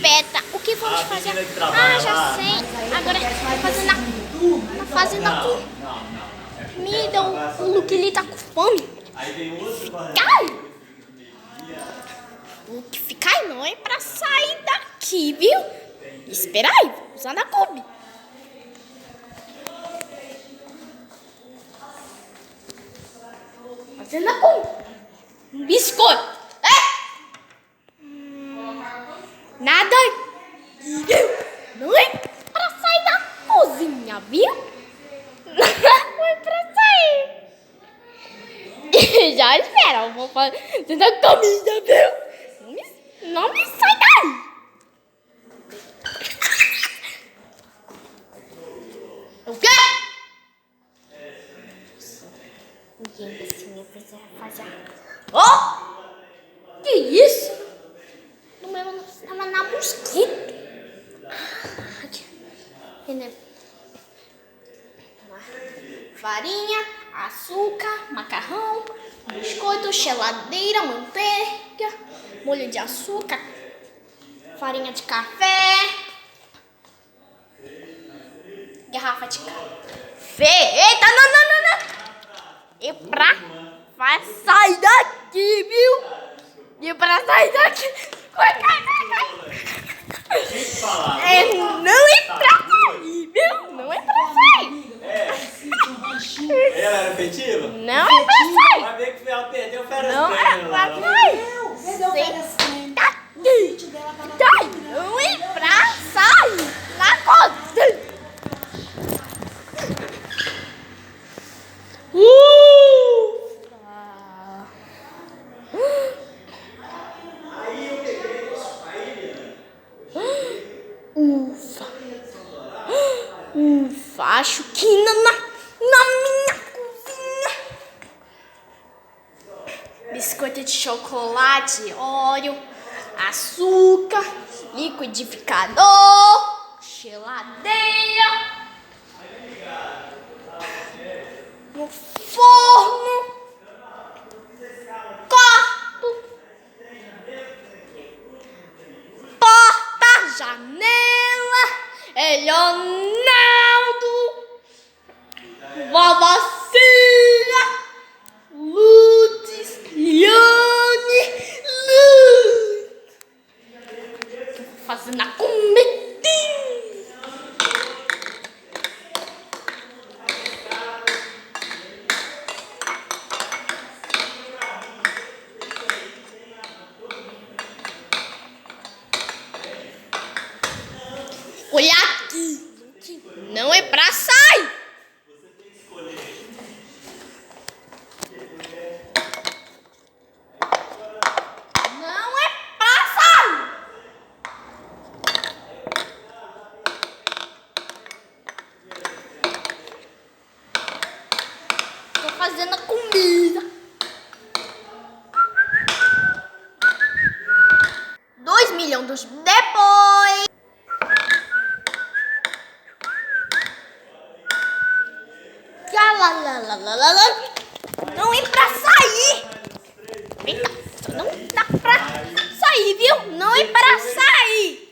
Peta, o que vamos fazer? Ah, já sei. Agora tá fazendo a comida. O Luke ele tá com fome. Cai! O que ficar não é pra sair daqui, viu? Espera aí, vou usar na Kombi. Fazendo a Kombi. Um biscoito. Nada, não é pra sair da cozinha, viu? Não é pra sair. Já espera, eu vou fazer a comida, viu? Não me sai daí. O quê? Ninguém assim precisa fazer. Oh! Que isso? Estava na mosquito. Farinha, açúcar, macarrão, biscoito, geladeira, manteiga, molho de açúcar, farinha de café, garrafa de café. Eita, não. E vai sair daqui, viu? E pra sair daqui. Vai. Não é pra sair, viu? Não é pra sair. Ela era efetiva? Não é pra sair. Vai ver que ela perdeu o férias. Não é pra sair. Não é pra sair. Na cozinha. Ufa, acho que na minha cozinha. Biscoito de chocolate, óleo, açúcar, liquidificador, geladeira, no forno, quarto, porta, janela, Leonardo, vovó Cira, Lutz, Liane, fazendo a comidinha. Olha aqui, não é pra sair. Você tem que escolher. Não é pra sair. Tô fazendo a comida. 2 milhões depois. Não é pra sair. Não dá pra sair, viu? Não é pra sair.